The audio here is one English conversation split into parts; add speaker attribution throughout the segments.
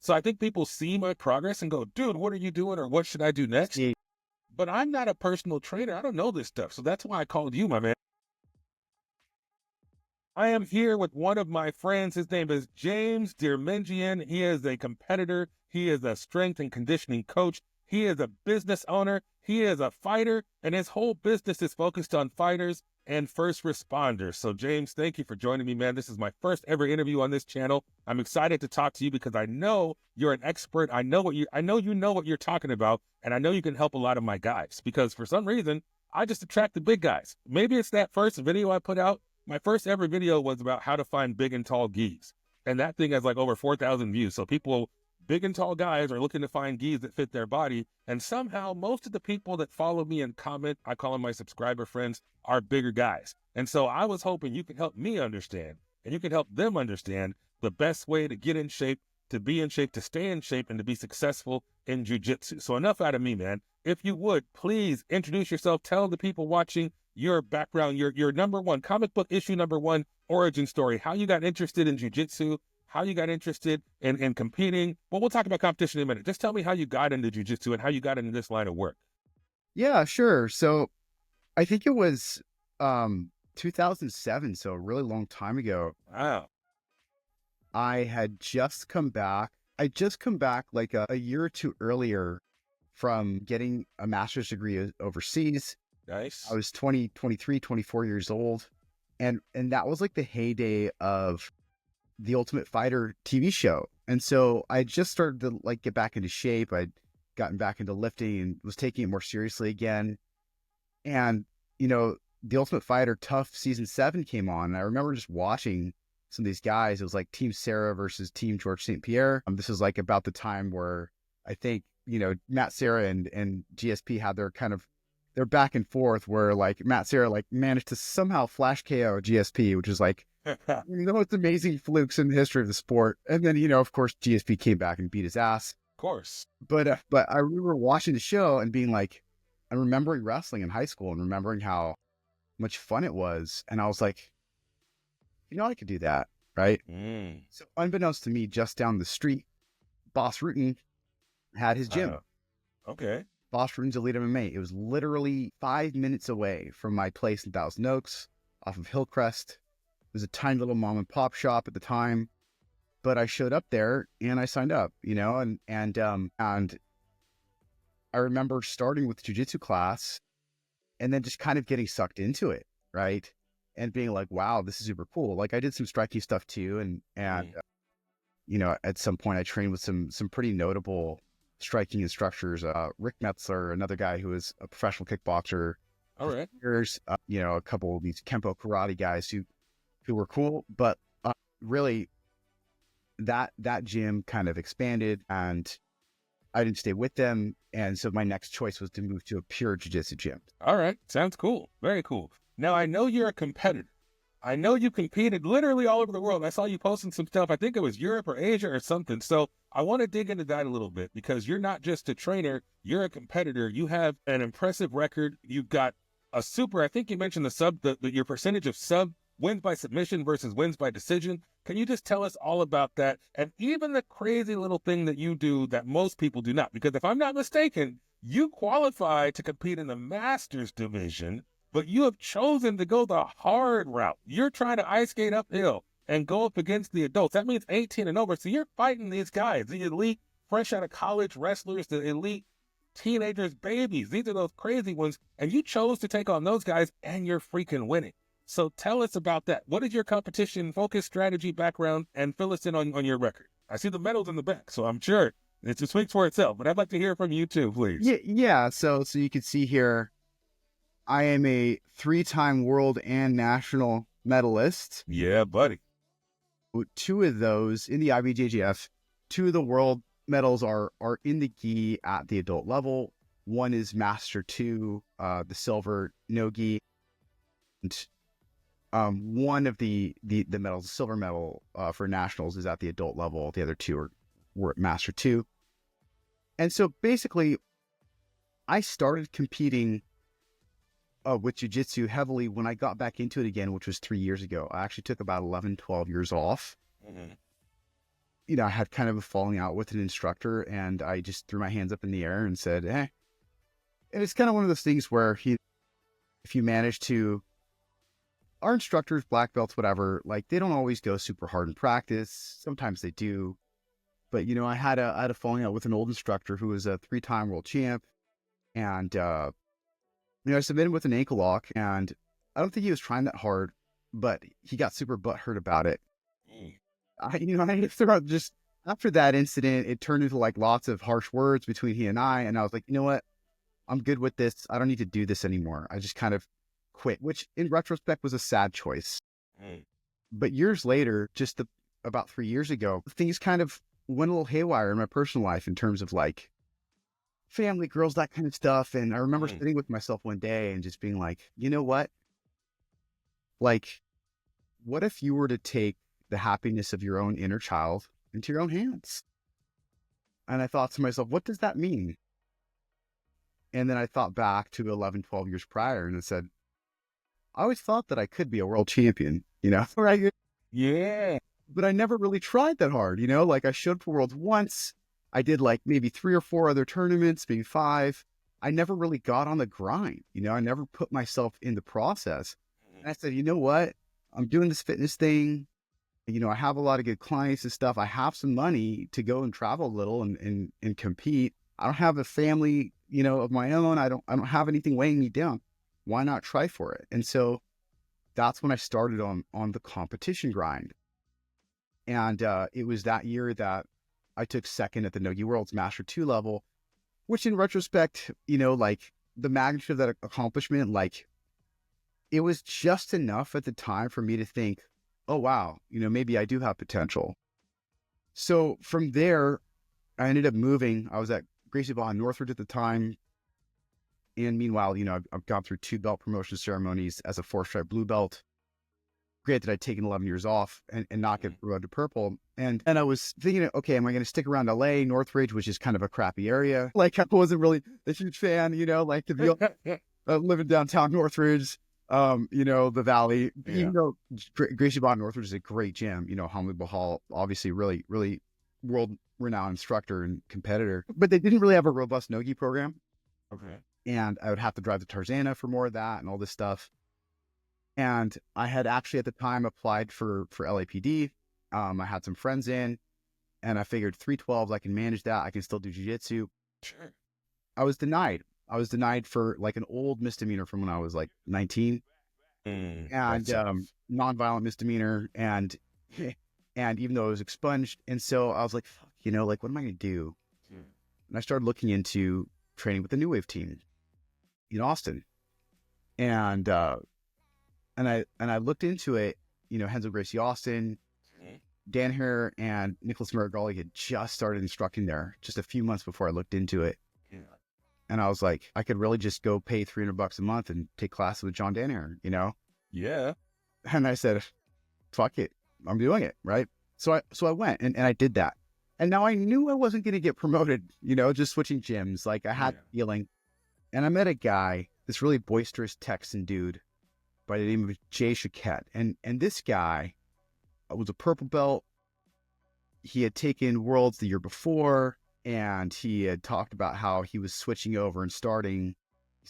Speaker 1: So I think people see my progress and go, dude, what are you doing? Or what should I do next?
Speaker 2: Yeah.
Speaker 1: But I'm not a personal trainer. I don't know this stuff. So that's why I called you, my man. I am here with one of my friends. His name is James Deirmendjian. He is a competitor. He is a strength and conditioning coach. He is a business owner. He is a fighter, and his whole business is focused on fighters and first responders. So, James, thank you for joining me, man. This is my first ever interview on this channel. I'm excited to talk to you because I know you're an expert. I know you know what you're talking about, and I know you can help a lot of my guys because for some reason I just attract the big guys. Maybe it's that first video I put out. My first ever video was about how to find big and tall gis. And that thing has like over 4,000 views. So people, big and tall guys, are looking to find gis that fit their body. And somehow most of the people that follow me and comment, I call them my subscriber friends, are bigger guys. And so I was hoping you could help me understand and you could help them understand the best way to get in shape, to be in shape, to stay in shape, and to be successful in jiu-jitsu. So enough out of me, man. If you would, please introduce yourself. Tell the people watching your background, your number one comic book issue, number one origin story, how you got interested in jiu-jitsu, how you got interested in competing. Well, we'll talk about competition in a minute. Just tell me how you got into jiu-jitsu and how you got into this line of work.
Speaker 2: Yeah, sure. So I think it was 2007, so a really long time ago.
Speaker 1: Wow.
Speaker 2: I had just come back. I just come back like a year or two earlier from getting a master's degree overseas.
Speaker 1: Nice.
Speaker 2: I was 20, 23, 24 years old. And that was like the heyday of the Ultimate Fighter TV show. And so I just started to like get back into shape. I'd gotten back into lifting and was taking it more seriously again. And, you know, the Ultimate Fighter Tough season 7 came on. And I remember just watching some of these guys. It was like Team Sarah versus Team George St. Pierre. This is like about the time where I think, you know, Matt Serra and GSP had their kind of their back and forth where like Matt Serra like managed to somehow flash KO GSP, which is like the most amazing flukes in the history of the sport. And then, you know, of course, GSP came back and beat his ass.
Speaker 1: Of course.
Speaker 2: But I remember watching the show and being like, I'm remembering wrestling in high school and remembering how much fun it was. And I was like, you know, I could do that, right? So unbeknownst to me, just down the street, Boss Rutan had his gym.
Speaker 1: Okay.
Speaker 2: Boss Rutan's Elite MMA. It was literally 5 minutes away from my place in Thousand Oaks off of Hillcrest. It was a tiny little mom and pop shop at the time, but I showed up there and I signed up, you know, and I remember starting with jiu-jitsu class and then just kind of getting sucked into it, right? And being like, wow, this is super cool. Like I did some striking stuff too. And you know, at some point I trained with some pretty notable striking instructors, Rick Metzler, another guy who was a professional kickboxer.
Speaker 1: All right.
Speaker 2: Years, you know, a couple of these Kempo karate guys who were cool, but really that gym kind of expanded and I didn't stay with them. And so my next choice was to move to a pure jiu-jitsu gym.
Speaker 1: All right. Sounds cool. Very cool. Now, I know you're a competitor. I know you competed literally all over the world. I saw you posting some stuff. I think it was Europe or Asia or something. So I want to dig into that a little bit because you're not just a trainer. You're a competitor. You have an impressive record. You've got a super, I think you mentioned your percentage of sub wins by submission versus wins by decision. Can you just tell us all about that? And even the crazy little thing that you do that most people do not, because if I'm not mistaken, you qualify to compete in the Masters division, but you have chosen to go the hard route. You're trying to ice skate uphill and go up against the adults. That means 18 and over. So you're fighting these guys, the elite, fresh out of college wrestlers, the elite teenagers, babies. These are those crazy ones. And you chose to take on those guys and you're freaking winning. So tell us about that. What is your competition focus, strategy, background, and fill us in on your record? I see the medals in the back, so I'm sure it speaks for itself, but I'd like to hear from you too, please.
Speaker 2: Yeah. So you can see here, I am a 3-time world and national medalist.
Speaker 1: Yeah, buddy.
Speaker 2: 2 of those in the IBJJF, 2 of the world medals are in the gi at the adult level. One is Master 2, the silver no gi. And one of the medals, the silver medal for nationals is at the adult level. The other 2 were at Master 2. And so basically, I started competing with jiu-jitsu heavily when I got back into it again, which was 3 years ago. I actually took about 11, 12 years off. I had kind of a falling out with an instructor, and I just threw my hands up in the air and said, and it's kind of one of those things where if you manage to, our instructors, black belts, whatever, like they don't always go super hard in practice. Sometimes they do. But, I had a falling out with an old instructor who was a 3-time world champ. And, I submitted with an ankle lock, and I don't think he was trying that hard, but he got super butthurt about it. Just after that incident, it turned into like lots of harsh words between he and I was like, you know what? I'm good with this. I don't need to do this anymore. I just kind of quit, which in retrospect was a sad choice. But years later, about 3 years ago, things kind of went a little haywire in my personal life in terms of like family, girls, that kind of stuff. And I remember sitting with myself one day and just being like, you know what? Like, what if you were to take the happiness of your own inner child into your own hands? And I thought to myself, what does that mean? And then I thought back to 11, 12 years prior, and it said, I always thought that I could be a world champion, right?
Speaker 1: Yeah.
Speaker 2: But I never really tried that hard, like I showed up for Worlds once. I did like maybe 3 or 4 other tournaments, maybe 5. I never really got on the grind. I never put myself in the process. And I said, you know what? I'm doing this fitness thing. I have a lot of good clients and stuff. I have some money to go and travel a little and compete. I don't have a family, of my own. I don't have anything weighing me down. Why not try for it? And so that's when I started on the competition grind. And it was that year that I took second at the Nogi Worlds Master 2 level, which in retrospect, like the magnitude of that accomplishment, like it was just enough at the time for me to think, oh, wow, maybe I do have potential. So from there, I ended up moving. I was at Gracie Barra Northridge at the time. And meanwhile, I've gone through 2 belt promotion ceremonies as a 4-stripe blue belt. Granted, I'd taken 11 years off and not get promoted to purple. And I was thinking, okay, am I going to stick around LA, Northridge, which is kind of a crappy area? Like I wasn't really a huge fan, like to be living downtown Northridge, the Valley.
Speaker 1: Yeah.
Speaker 2: Even though Gracie Barra Northridge is a great gym, Hamid Bahal, obviously really, really world-renowned instructor and competitor. But they didn't really have a robust Nogi program.
Speaker 1: Okay.
Speaker 2: And I would have to drive to Tarzana for more of that and all this stuff. And I had actually at the time applied for LAPD. I had some friends in, and I figured 312s, I can manage that. I can still do jiu-jitsu.
Speaker 1: Sure.
Speaker 2: I was denied. I was denied for like an old misdemeanor from when I was like 19, and nonviolent misdemeanor. And even though it was expunged. And so I was like, fuck, like, what am I going to do? And I started looking into training with the New Wave team in Austin. And I looked into it, Renzo Gracie Austin, Dan Hare and Nicholas Marigali had just started instructing there just a few months before I looked into it. Yeah. And I was like, I could really just go pay $300 a month and take classes with John Dan Hare, Yeah. And I said, fuck it, I'm doing it. Right. So I went and I did that. And now I knew I wasn't going to get promoted, just switching gyms. Like I had the feeling. And I met a guy, this really boisterous Texan dude by the name of Jay Chiquette. And this guy was a purple belt. He had taken Worlds the year before, and he had talked about how he was switching over and starting.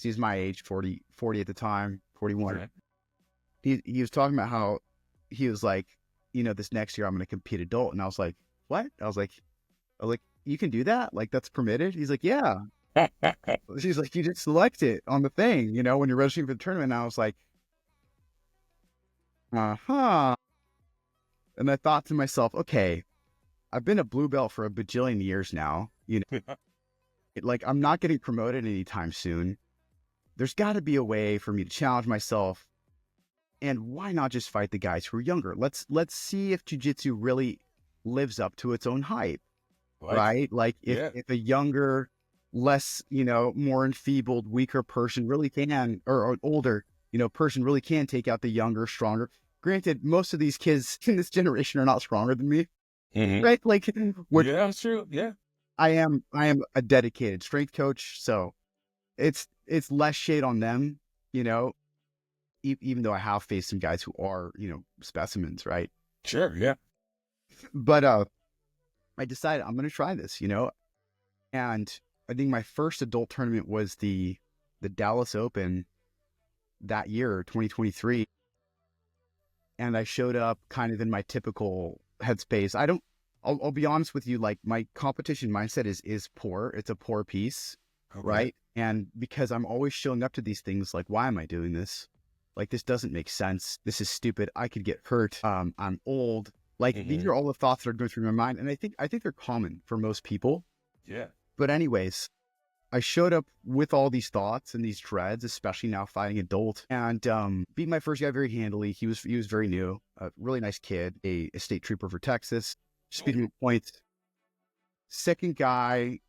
Speaker 2: He's my age, 40 at the time, 41. Okay. He was talking about how he was like, this next year I'm going to compete adult. And I was like, what? I was like, you can do that? Like, that's permitted? He's like, yeah. She's like, you just select it on the thing, when you're registering for the tournament. And I was like, uh-huh. And I thought to myself, okay, I've been a blue belt for a bajillion years now. Like I'm not getting promoted anytime soon. There's got to be a way for me to challenge myself. And why not just fight the guys who are younger? Let's see if jiu-jitsu really lives up to its own hype, right? Like if a younger, less, more enfeebled, weaker person really can, or an older, person really can take out the younger, stronger. Granted, most of these kids in this generation are not stronger than me, right? Like,
Speaker 1: that's true. Yeah,
Speaker 2: I am a dedicated strength coach, so it's less shade on them, even though I have faced some guys who are, specimens, right?
Speaker 1: Sure, yeah.
Speaker 2: But I decided I'm going to try this, and I think my first adult tournament was the Dallas Open that year, 2023. And I showed up kind of in my typical headspace. I'll be honest with you, like my competition mindset is poor. It's a poor piece,
Speaker 1: Okay.
Speaker 2: right? And because I'm always showing up to these things like, why am I doing this? Like, this doesn't make sense. This is stupid. I could get hurt. I'm old. Like, these are all the thoughts that are going through my mind. And I think they're common for most people.
Speaker 1: Yeah.
Speaker 2: But anyways, I showed up with all these thoughts and these dreads, especially now fighting adult, and beat my first guy very handily. He was very new, a really nice kid, a state trooper for Texas. Just beat him with points. Second guy,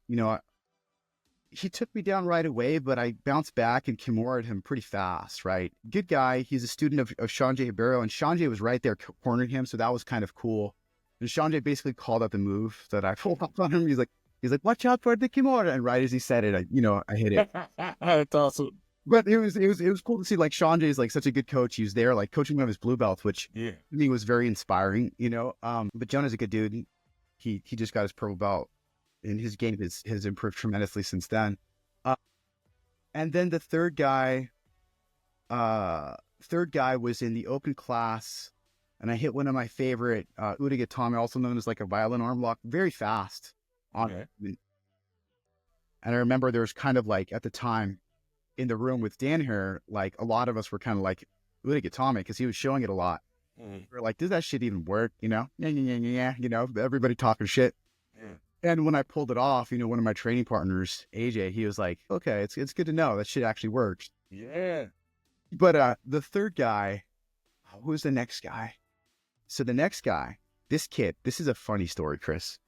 Speaker 2: he took me down right away, but I bounced back and Kimura'd him pretty fast, right? Good guy. He's a student of Sanjay Ribeiro, and Sanjay was right there cornering him, so that was kind of cool. And Sanjay basically called out the move that I pulled up on him. He's like, watch out for the Kimura. And right as he said it, I hit it.
Speaker 1: That's awesome.
Speaker 2: But it was cool to see, like, Sanjay is like such a good coach. He was there, like, coaching one of his blue belts, which to me was very inspiring, But Jonah's a good dude. He just got his purple belt, and his game has improved tremendously since then. And then the third guy was in the open class, and I hit one of my favorite, Udigatame, also known as like a violin arm lock, very fast. And I remember there was kind of like, at the time in the room with Dan here, like a lot of us were kind of like, Udigatame, because he was showing it a lot. We're like, does that shit even work? Yeah, everybody talking shit. And when I pulled it off, one of my training partners, AJ, he was like, okay, it's good to know that shit actually works.
Speaker 1: Yeah.
Speaker 2: But the third guy, who's the next guy? So the next guy, this kid, this is a funny story, Chris.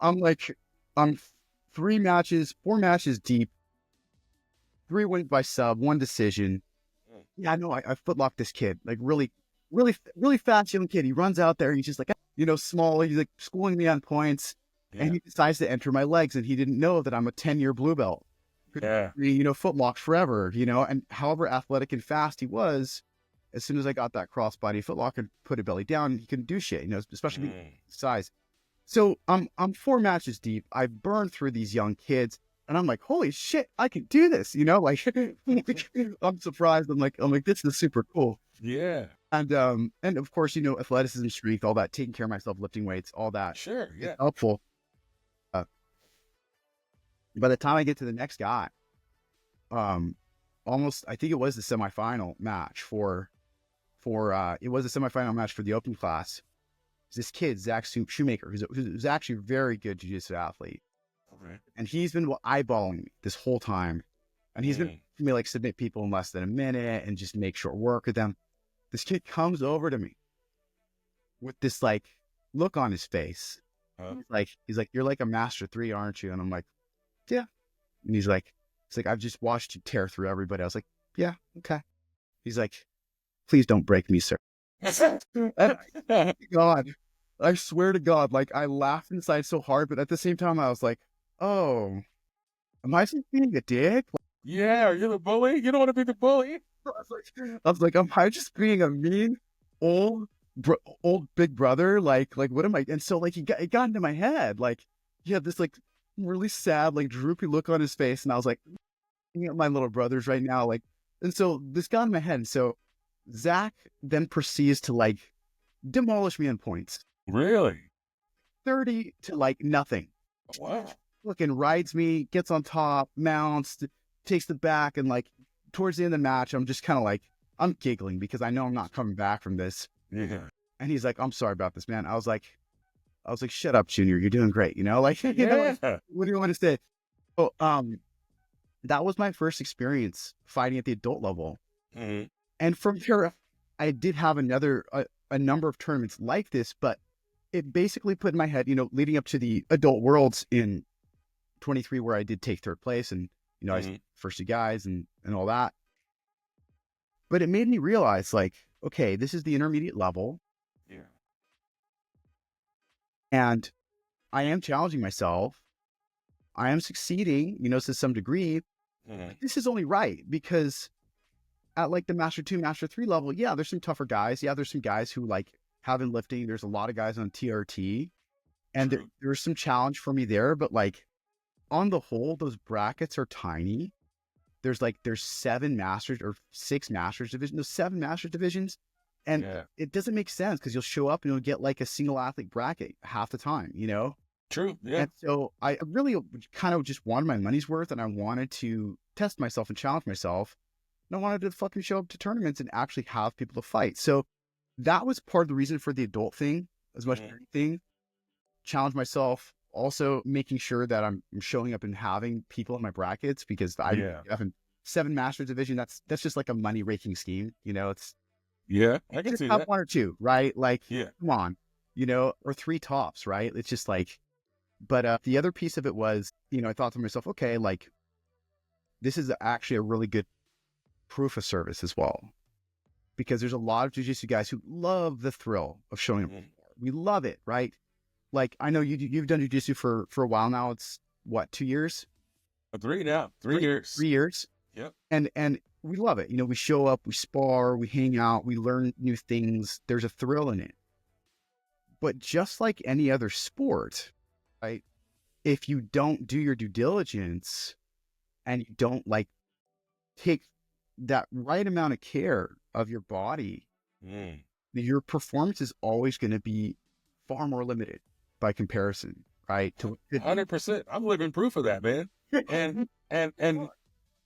Speaker 2: I'm 4 matches deep, 3 wins by sub, 1 decision. Yeah, no, I footlocked this kid, like really, really, really fast young kid. He runs out there. He's just like, small. He's like schooling me on points, and he decides to enter my legs. And he didn't know that I'm a 10-year blue belt.
Speaker 1: Yeah.
Speaker 2: Footlocked forever, and however athletic and fast he was, as soon as I got that crossbody footlock and put a belly down, he couldn't do shit, especially size. So I'm 4 matches deep. I burned through these young kids, and I'm like, holy shit, I can do this. Like I'm surprised. I'm like, this is super cool.
Speaker 1: Yeah.
Speaker 2: And of course, athleticism, strength, all that, taking care of myself, lifting weights, all that.
Speaker 1: Sure. Yeah.
Speaker 2: Helpful. By the time I get to the next guy, almost, I think it was the semifinal match for the open class. This kid, Zach Shoemaker, who's actually a very good jiu-jitsu athlete.
Speaker 1: Okay.
Speaker 2: And he's been eyeballing me this whole time. And he's been making me like submit people in less than a minute and just make short work of them. This kid comes over to me with this like look on his face. He's like, you're like a master 3, aren't you? And I'm like, yeah. And he's like, I've just watched you tear through everybody. I was like, yeah, okay. He's like, please don't break me, sir. God, I swear to God, like I laughed inside so hard, but at the same time I was like, oh, am I just being a dick?
Speaker 1: Yeah, are you the bully? You don't want to be the bully.
Speaker 2: I was like, am I just being a mean old big brother? Like what am I? And so like it got into my head. Like he had this like really sad, like droopy look on his face, and I was like, my little brothers right now, like, and so this got in my head. And so Zach then proceeds to like demolish me in points.
Speaker 1: Really?
Speaker 2: 30 to like nothing.
Speaker 1: What?
Speaker 2: Fucking rides me, gets on top, mounts, takes the back, and like towards the end of the match, I'm just kind of like, I'm giggling because I know I'm not coming back from this.
Speaker 1: Yeah.
Speaker 2: And he's like, I'm sorry about this, man. I was like, shut up, Junior. You're doing great. Like, what do you want to say? Oh, that was my first experience fighting at the adult level.
Speaker 1: Mm-hmm.
Speaker 2: And from here, I did have a number of tournaments like this, but it basically put in my head, leading up to the adult worlds in 23, where I did take 3rd place, and, I was first 2 guys and all that. But it made me realize, like, okay, this is the intermediate level.
Speaker 1: Yeah.
Speaker 2: And I am challenging myself. I am succeeding, to some degree. This is only right, because at like the Master 2, Master 3 level, there's some tougher guys. There's some guys who like have been lifting. There's a lot of guys on TRT. And
Speaker 1: True.
Speaker 2: there's some challenge for me there, but like on the whole, those brackets are tiny. There's 7 masters or 6 masters divisions, those 7 masters divisions. And
Speaker 1: Yeah.
Speaker 2: it doesn't make sense because you'll show up and you'll get like a single athlete bracket half the time, you know?
Speaker 1: True. Yeah.
Speaker 2: And so I really kind of just wanted my money's worth, and I wanted to test myself and challenge myself. And I wanted to fucking show up to tournaments and actually have people to fight. So that was part of the reason for the adult thing as much as anything. Challenge myself, also making sure that I'm showing up and having people in my brackets, because I have 7 master division. That's just like a money raking scheme, you know. It's
Speaker 1: I can
Speaker 2: just
Speaker 1: see
Speaker 2: have
Speaker 1: that.
Speaker 2: 1 or 2, right? Like,
Speaker 1: Yeah.
Speaker 2: come on, you know, or 3 tops, right? It's just like, but the other piece of it was, you know, I thought to myself, okay, like this is actually a really good proof of service as well, because there's a lot of jiu-jitsu guys who love the thrill of showing up. We love it, right? Like, I know you've done jiu-jitsu for a while now. It's what, 2 years?
Speaker 1: 3 now. 3 years.
Speaker 2: 3 years.
Speaker 1: Yep.
Speaker 2: And we love it. You know, we show up, we spar, we hang out, we learn new things. There's a thrill in it. But just like any other sport, right? If you don't do your due diligence and you don't like take that right amount of care of your body, your performance is always going to be far more limited by comparison, right?
Speaker 1: 100%. I'm living proof of that, man. And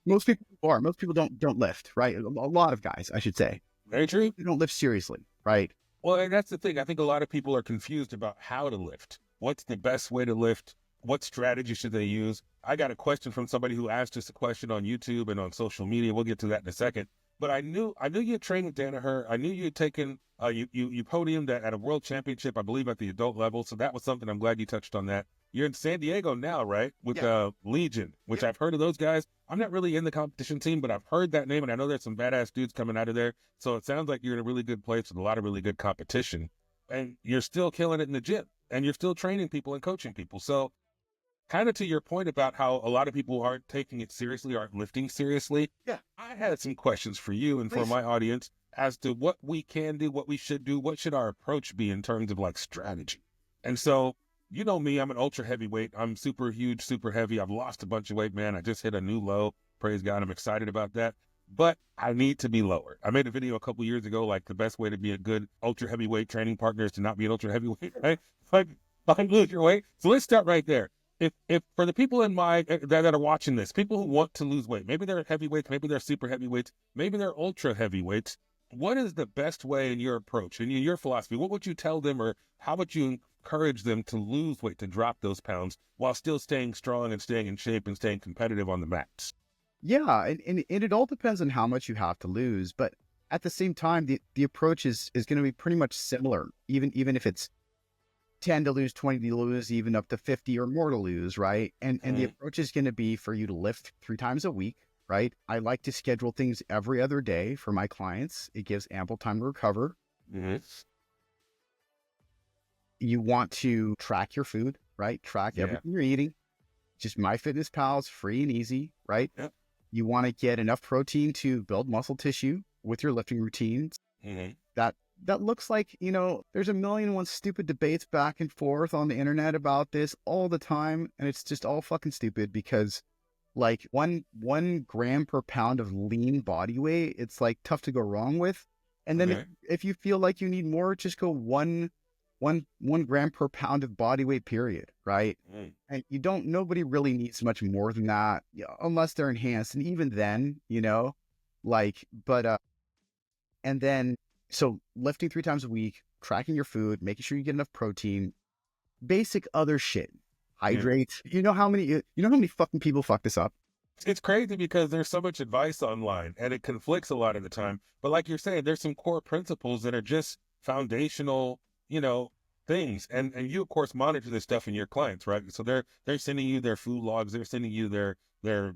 Speaker 2: most people don't lift, right? A lot of guys, I should say.
Speaker 1: Very true.
Speaker 2: They don't lift seriously, right?
Speaker 1: Well, and that's the thing. I think a lot of people are confused about how to lift. What's the best way to lift? What strategy should they use? I got a question from somebody who asked us a question on YouTube and on social media. We'll get to that in a second. But I knew you had trained with Danaher. I knew you had taken you podiumed at a world championship, I believe, at the adult level. So that was something. I'm glad you touched on that. You're in San Diego now, right? With Legion, which I've heard of those guys. I'm not really in the competition team, but I've heard that name, and I know there's some badass dudes coming out of there. So it sounds like you're in a really good place with a lot of really good competition, and you're still killing it in the gym, and you're still training people and coaching people. So kind of to your point about how a lot of people aren't taking it seriously, aren't lifting seriously.
Speaker 2: Yeah.
Speaker 1: I had some questions for you and for my audience as to what we can do, what we should do, what should our approach be in terms of like strategy. And so, you know me, I'm an ultra heavyweight. I'm super huge, super heavy. I've lost a bunch of weight, man. I just hit a new low. Praise God. I'm excited about that. But I need to be lower. I made a video a couple years ago, like the best way to be a good ultra heavyweight training partner is to not be an ultra heavyweight, right? Like lose your weight. So let's start right there. If for the people in that are watching this, people who want to lose weight, maybe they're heavyweights, maybe they're super heavyweights, maybe they're ultra heavyweights. What is the best way in your approach and in your philosophy? What would you tell them, or how would you encourage them to lose weight, to drop those pounds while still staying strong and staying in shape and staying competitive on the mats?
Speaker 2: Yeah, and it all depends on how much you have to lose, but at the same time, the approach is going to be pretty much similar, even if it's 10 to lose, 20 to lose, even up to 50 or more to lose, right? And the approach is going to be for you to lift 3 times a week, right? I like to schedule things every other day for my clients. It gives ample time to recover. You want to track your food, right? Track everything you're eating. Just MyFitnessPal is free and easy, right?
Speaker 1: Yep.
Speaker 2: You want to get enough protein to build muscle tissue with your lifting routines. That looks like, you know, there's a million and one stupid debates back and forth on the internet about this all the time. And it's just all fucking stupid, because like one gram per pound of lean body weight, it's like tough to go wrong with. And then if you feel like you need more, just go one gram per pound of body weight, period. Right. And nobody really needs much more than that, unless they're enhanced. And even then, you know, like, and then, so lifting 3 times a week, tracking your food, making sure you get enough protein, basic other shit, hydrate. You know how many fucking people fuck this up?
Speaker 1: It's crazy because there's so much advice online and it conflicts a lot of the time. But like you're saying, there's some core principles that are just foundational, you know, things. And you of course monitor this stuff in your clients, right? So they're sending you their food logs, they're sending you their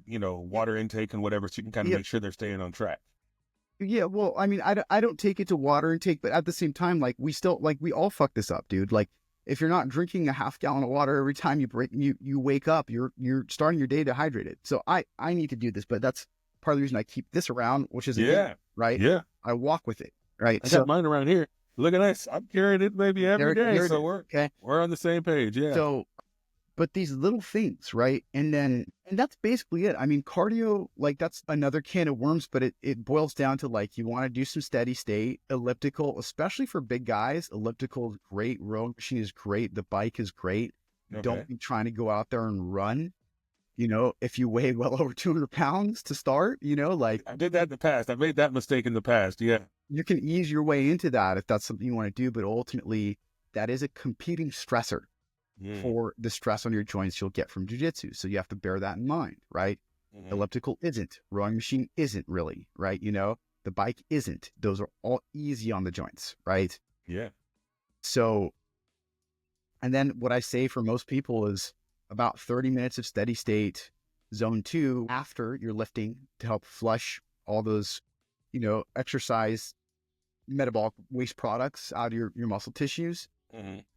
Speaker 1: you know, water intake and whatever, so you can kind of make sure they're staying on track.
Speaker 2: Yeah, well, I mean, I don't take it to water intake, but at the same time, like, we all fuck this up, dude. Like, if you're not drinking a half gallon of water every time you wake up, you're starting your day dehydrated. So I need to do this, but that's part of the reason I keep this around, which is right.
Speaker 1: Yeah,
Speaker 2: I walk with it, right?
Speaker 1: I got mine around here. Look at this. I'm carrying it maybe every day.
Speaker 2: There it
Speaker 1: So
Speaker 2: is.
Speaker 1: we're on the same page. Yeah.
Speaker 2: So, but these little things, right? And that's basically it. I mean, cardio, like that's another can of worms, but it boils down to like, you want to do some steady state, elliptical, especially for big guys. Elliptical is great. Rowing machine is great. The bike is great.
Speaker 1: Okay.
Speaker 2: Don't be trying to go out there and run. You know, if you weigh well over 200 pounds to start, you know, like
Speaker 1: I did that in the past. I made that mistake in the past. Yeah.
Speaker 2: you can ease your way into that if that's something you want to do. But ultimately, that is a competing stressor for the stress on your joints you'll get from jiu-jitsu. So you have to bear that in mind, right? Elliptical isn't. Rowing machine isn't really, right? You know, the bike isn't. Those are all easy on the joints, right?
Speaker 1: Yeah.
Speaker 2: So, and then what I say for most people is about 30 minutes of steady state zone 2 after you're lifting to help flush all those, you know, exercise metabolic waste products out of your muscle tissues.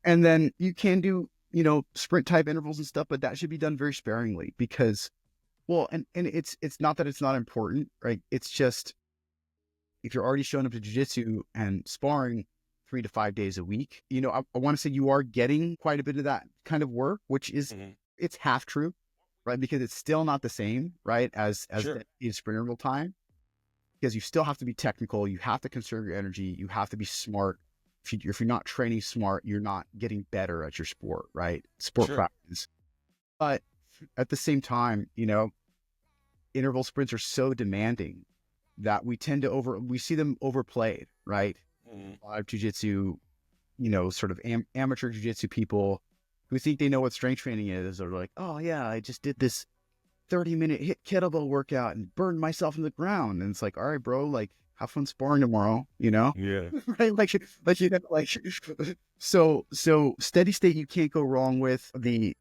Speaker 2: And then you can do, you know, sprint type intervals and stuff, but that should be done very sparingly because, well, and it's not that it's not important, right? It's just, if you're already showing up to jiu-jitsu and sparring 3 to 5 days a week, you know, I want to say you are getting quite a bit of that kind of work, which is, it's half true, right? Because it's still not the same, right? As in sprint interval time, because you still have to be technical. You have to conserve your energy. You have to be smart. If you're not training smart, you're not getting better at your sport, right? Sport practice. But at the same time, you know, interval sprints are so demanding that we tend to we see them overplayed, right? A lot of jiu-jitsu, you know, sort of amateur jiu-jitsu people who think they know what strength training is, are like, oh yeah, I just did this 30-minute hit kettlebell workout and burned myself in the ground. And it's like, all right, bro, like, have fun sparring tomorrow, you know?
Speaker 1: Yeah.
Speaker 2: Right? Like, you know, like, so steady state, you can't go wrong with. The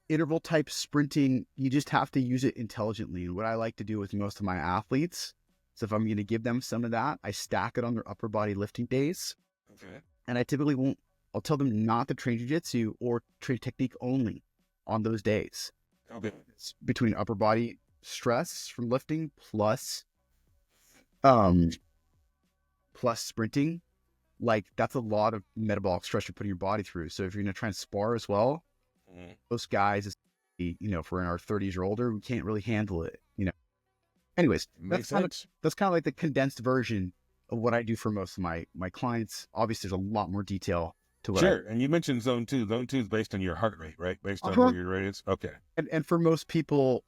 Speaker 2: interval type sprinting, you just have to use it intelligently. And what I like to do with most of my athletes, so if I'm going to give them some of that, I stack it on their upper body lifting days.
Speaker 1: Okay.
Speaker 2: And I typically I'll tell them not to train jiu-jitsu or train technique only on those days.
Speaker 1: Okay.
Speaker 2: It's between upper body stress from lifting plus sprinting. Like, that's a lot of metabolic stress you're putting your body through. So if you're going to try and spar as well, most guys, you know, if we're in our 30s or older, we can't really handle it, you know. Anyways, that's kind of like the condensed version of what I do for most of my clients. Obviously, there's a lot more detail to what
Speaker 1: and you mentioned zone 2. Zone 2 is based on your heart rate, right? Based on where your rate is. Okay.
Speaker 2: And for most people,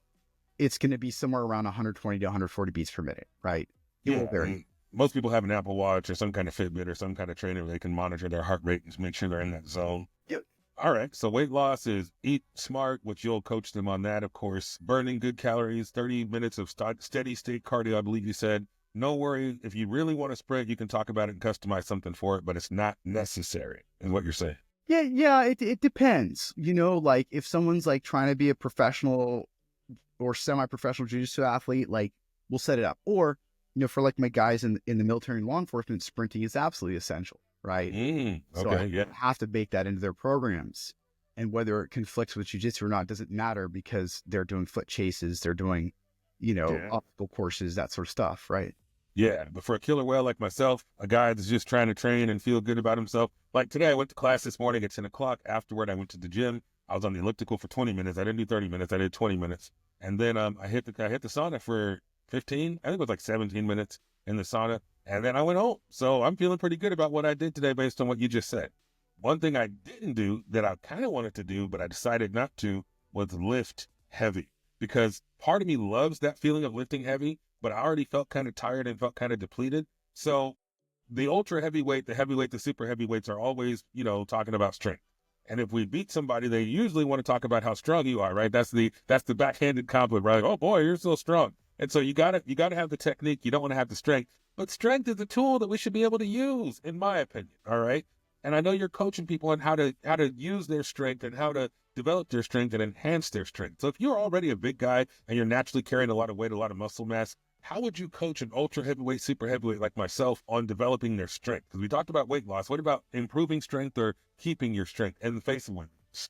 Speaker 2: it's going to be somewhere around 120 to 140 beats per minute, right? It will vary.
Speaker 1: Most people have an Apple Watch or some kind of Fitbit or some kind of trainer where they can monitor their heart rate and make sure they're in that zone.
Speaker 2: Yep.
Speaker 1: All right. So weight loss is eat smart, which you'll coach them on that, of course. Burning good calories, 30 minutes of steady state cardio, I believe you said. No worry. If you really want to sprint, you can talk about it and customize something for it, but it's not necessary, is what you're saying.
Speaker 2: Yeah. It depends. You know, like if someone's like trying to be a professional or semi-professional jiu-jitsu athlete, like we'll set it up. Or, you know, for like my guys in the military and law enforcement, sprinting is absolutely essential, right? So I have to bake that into their programs. And whether it conflicts with jiu-jitsu or not doesn't matter, because they're doing foot chases, they're doing, you know, obstacle courses, that sort of stuff, right?
Speaker 1: Yeah, but for a killer whale like myself, a guy that's just trying to train and feel good about himself, like today I went to class this morning at 10 o'clock. Afterward, I went to the gym. I was on the elliptical for 20 minutes. I didn't do 30 minutes. I did 20 minutes. And then I hit the sauna for 15, I think it was like 17 minutes in the sauna. And then I went home. So I'm feeling pretty good about what I did today based on what you just said. One thing I didn't do that I kind of wanted to do, but I decided not to, was lift heavy. Because part of me loves that feeling of lifting heavy, but I already felt kind of tired and felt kind of depleted. So the ultra heavyweight, the heavyweight, the super heavyweights are always, you know, talking about strength. And if we beat somebody, they usually want to talk about how strong you are, right? That's the backhanded compliment, right? Like, oh boy, you're so strong. And so you gotta have the technique. You don't want to have the strength, but strength is a tool that we should be able to use, in my opinion. All right. And I know you're coaching people on how to use their strength and how to develop their strength and enhance their strength. So if you're already a big guy and you're naturally carrying a lot of weight, a lot of muscle mass, how would you coach an ultra heavyweight, super heavyweight like myself on developing their strength? Because we talked about weight loss. What about improving strength or keeping your strength in the face of weight loss?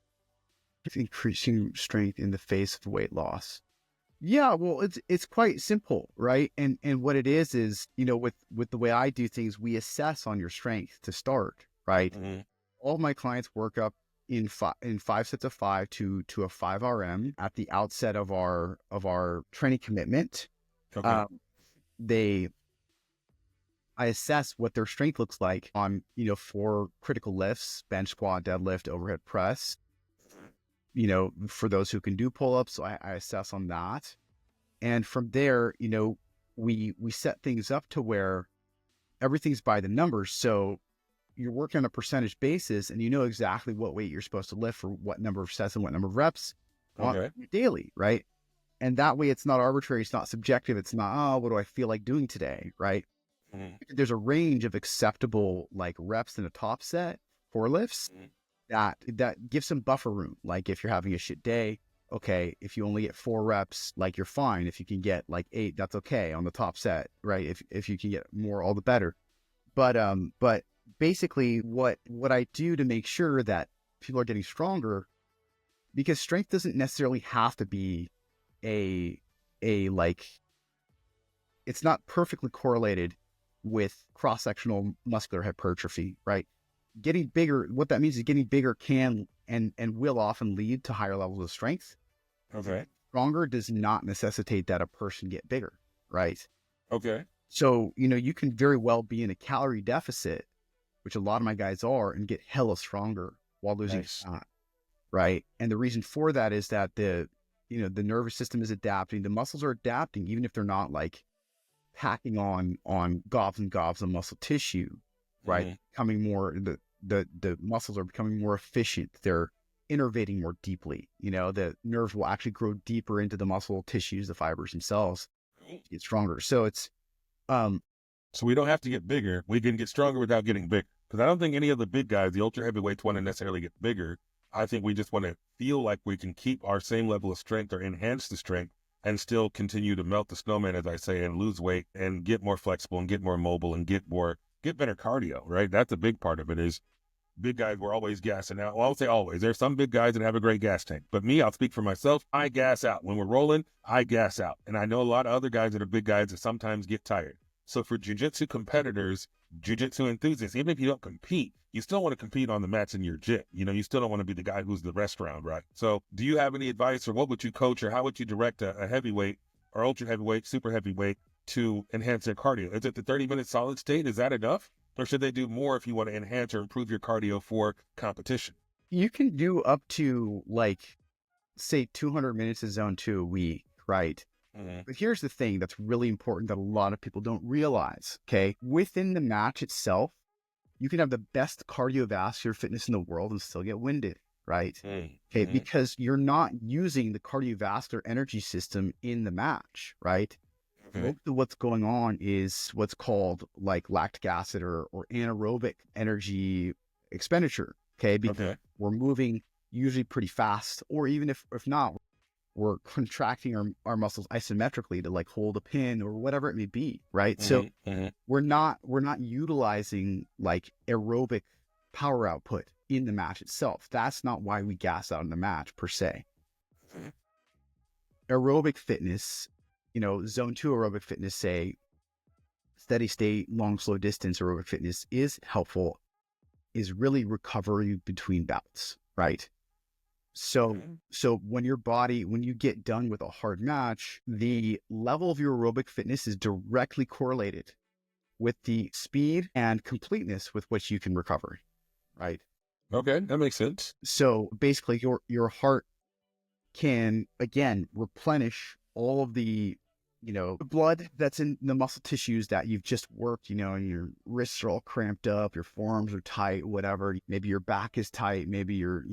Speaker 2: Increasing strength in the face of weight loss. Yeah, well, it's quite simple, right? And what it is, with the way I do things, we assess on your strength to start, right?
Speaker 1: Mm-hmm.
Speaker 2: All of my clients work up in five sets of five to a 5 RM at the outset of our training commitment.
Speaker 1: Okay.
Speaker 2: Um, they I assess what their strength looks like on, for critical lifts, bench, squat, deadlift, overhead press, for those who can do pull-ups. So I assess on that. And from there, we set things up to where everything's by the numbers. So you're working on a percentage basis and you know exactly what weight you're supposed to lift for what number of sets and what number of reps on
Speaker 1: Okay.
Speaker 2: daily, right? And that way it's not arbitrary, it's not subjective, it's not, oh, what do I feel like doing today, right?
Speaker 1: Mm-hmm.
Speaker 2: There's a range of acceptable like reps in a top set for lifts that gives some buffer room. Like if you're having a shit day, okay, if you only get 4 reps, like you're fine. If you can get like 8, that's okay on the top set, right? If you can get more, all the better. But basically what I do to make sure that people are getting stronger, because strength doesn't necessarily have to be a like, it's not perfectly correlated with cross-sectional muscular hypertrophy, right? Getting bigger, what that means is getting bigger can and will often lead to higher levels of strength.
Speaker 1: Okay.
Speaker 2: Stronger does not necessitate that a person get bigger, right?
Speaker 1: Okay.
Speaker 2: So, you can very well be in a calorie deficit, which a lot of my guys are, and get hella stronger while losing
Speaker 1: Nice.
Speaker 2: fat, right? And the reason for that is that the nervous system is adapting, the muscles are adapting, even if they're not like packing on gobs and gobs of muscle tissue, right?
Speaker 1: Mm-hmm.
Speaker 2: Becoming more, the muscles are becoming more efficient. They're innervating more deeply. The nerves will actually grow deeper into the muscle tissues, the fibers themselves, get stronger. So it's,
Speaker 1: So we don't have to get bigger. We can get stronger without getting bigger. Because I don't think any of the big guys, the ultra heavyweights, want to necessarily get bigger. I think we just want to feel like we can keep our same level of strength or enhance the strength and still continue to melt the snowman, as I say, and lose weight and get more flexible and get more mobile and get better cardio, right? That's a big part of it. Is big guys were always gassing out. Well, I would say always. There's some big guys that have a great gas tank. But me, I'll speak for myself. I gas out. When we're rolling, I gas out. And I know a lot of other guys that are big guys that sometimes get tired. So for jiu-jitsu competitors, jiu-jitsu enthusiasts, even if you don't compete, you still want to compete on the mats in your gym. You still don't want to be the guy who's the restaurant, right? So do you have any advice, or what would you coach, or how would you direct a heavyweight or ultra heavyweight, super heavyweight to enhance their cardio? Is it the 30-minute solid state? Is that enough? Or should they do more if you want to enhance or improve your cardio for competition?
Speaker 2: you can do up to like, say 200 minutes of zone 2 a week, right?
Speaker 1: Mm-hmm.
Speaker 2: But here's the thing that's really important that a lot of people don't realize, okay? Within the match itself, you can have the best cardiovascular fitness in the world and still get winded, right?
Speaker 1: Mm-hmm.
Speaker 2: Okay, because you're not using the cardiovascular energy system in the match, right?
Speaker 1: Okay.
Speaker 2: Most of what's going on is what's called like lactic acid or anaerobic energy expenditure, okay? Because
Speaker 1: Okay.
Speaker 2: we're moving usually pretty fast, or even if not, we're contracting our muscles isometrically to like hold a pin or whatever it may be, right? So we're not utilizing like aerobic power output in the match itself. That's not why we gas out in the match per se. Aerobic fitness, zone 2 aerobic fitness, say steady state, long, slow distance aerobic fitness is helpful, is really recovery between bouts, right? So when you get done with a hard match, the level of your aerobic fitness is directly correlated with the speed and completeness with which you can recover, right?
Speaker 1: Okay, that makes sense.
Speaker 2: So basically your heart can, again, replenish all of the blood that's in the muscle tissues that you've just worked. Your wrists are all cramped up, your forearms are tight, whatever. Maybe your back is tight, maybe your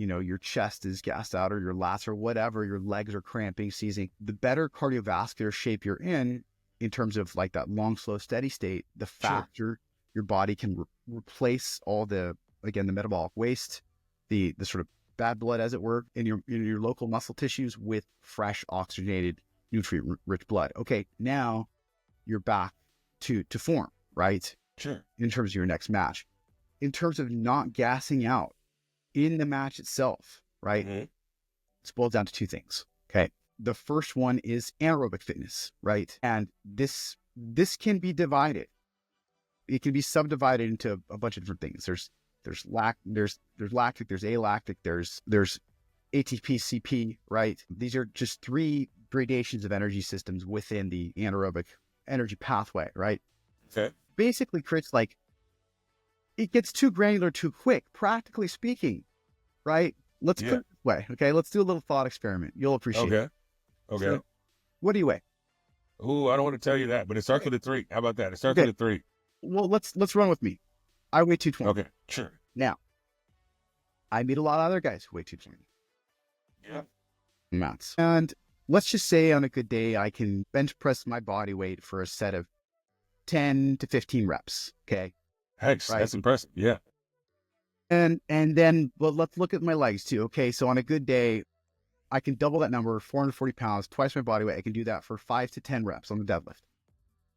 Speaker 2: chest is gassed out, or your lats, or whatever, your legs are cramping, seizing. The better cardiovascular shape you're in terms of like that long, slow, steady state, the faster your body can replace all the metabolic waste, the sort of bad blood, as it were, in your local muscle tissues with fresh, oxygenated, nutrient-rich blood. Okay, now you're back to form, right?
Speaker 1: Sure.
Speaker 2: In terms of your next match. In terms of not gassing out in the match itself, right? It's boiled down to two things, okay? The first one is anaerobic fitness, right? And this can be divided. It can be subdivided into a bunch of different things. There's lactic, there's alactic, there's ATP, CP, right? These are just 3 gradations of energy systems within the anaerobic energy pathway, right?
Speaker 1: Okay.
Speaker 2: Basically, Chris, like, it gets too granular too quick, practically speaking, right? Let's put it this way, okay? Let's do a little thought experiment. You'll appreciate it.
Speaker 1: Okay.
Speaker 2: So, what do you weigh?
Speaker 1: Ooh, I don't want to tell you that, but it starts with a 3. How about that? It starts with a 3.
Speaker 2: Well, let's run with me. I weigh 220.
Speaker 1: Okay, sure.
Speaker 2: Now, I meet a lot of other guys who weigh 220.
Speaker 1: Yeah.
Speaker 2: Amounts. And let's just say on a good day, I can bench press my body weight for a set of 10 to 15 reps. Okay.
Speaker 1: Heck,
Speaker 2: Right.
Speaker 1: That's impressive. Yeah.
Speaker 2: And then, well, let's look at my legs too. Okay. So on a good day, I can double that number, 440 pounds, twice my body weight. I can do that for 5 to 10 reps on the deadlift.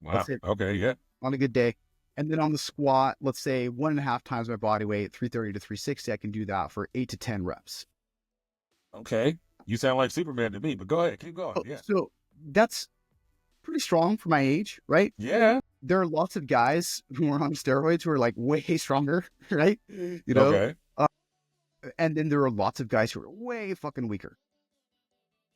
Speaker 1: Wow. Okay. Yeah.
Speaker 2: On a good day. And then on the squat, let's say 1.5 times my body weight, 330 to 360. I can do that for 8 to 10 reps.
Speaker 1: Okay. You sound like Superman to me, but go ahead. Keep going. Yeah.
Speaker 2: So that's pretty strong for my age, right?
Speaker 1: Yeah.
Speaker 2: There are lots of guys who are on steroids who are like way stronger, right? You know?
Speaker 1: Okay.
Speaker 2: And then there are lots of guys who are way fucking weaker.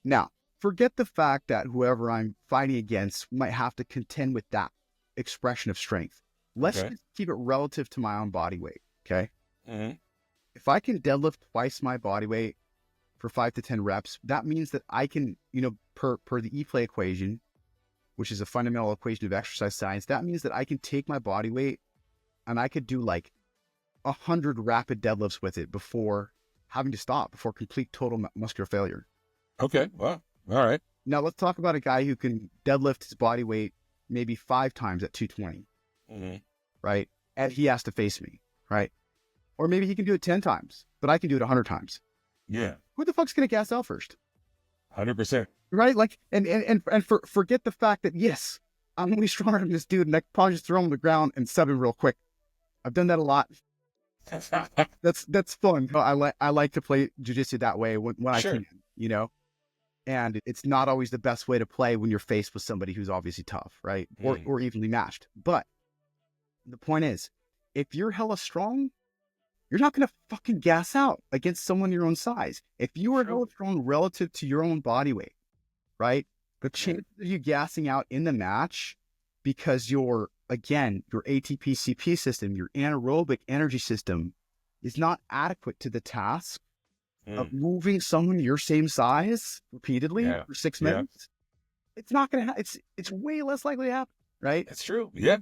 Speaker 2: Now, forget the fact that whoever I'm fighting against might have to contend with that expression of strength. Let's just keep it relative to my own body weight, okay?
Speaker 1: Mm-hmm.
Speaker 2: If I can deadlift twice my body weight for 5 to 10 reps, that means that I can, per the E-play equation, which is a fundamental equation of exercise science, that means that I can take my body weight and I could do like 100 rapid deadlifts with it before having to stop, before complete total muscular failure.
Speaker 1: Okay. Well, all right.
Speaker 2: Now let's talk about a guy who can deadlift his body weight maybe 5 times at 220, right? And he has to face me, right? Or maybe he can do it 10 times, but I can do it 100 times.
Speaker 1: Yeah.
Speaker 2: Who the fuck's going to gas out first?
Speaker 1: 100%.
Speaker 2: Right? Like, and forget the fact that, yes, I'm only stronger than this dude and I can probably just throw him on the ground and sub him real quick. I've done that a lot. That's fun. I like to play jiu-jitsu that way when I can, and it's not always the best way to play when you're faced with somebody who's obviously tough, right? Or evenly matched. But the point is, if you're hella strong, you're not going to fucking gas out against someone your own size. If you are hella strong relative to your own body weight, right? The chance of you gassing out in the match because your ATP CP system, your anaerobic energy system is not adequate to the task of moving someone your same size repeatedly for 6 minutes. It's not going to happen. It's way less likely to happen, right?
Speaker 1: That's true. Yeah.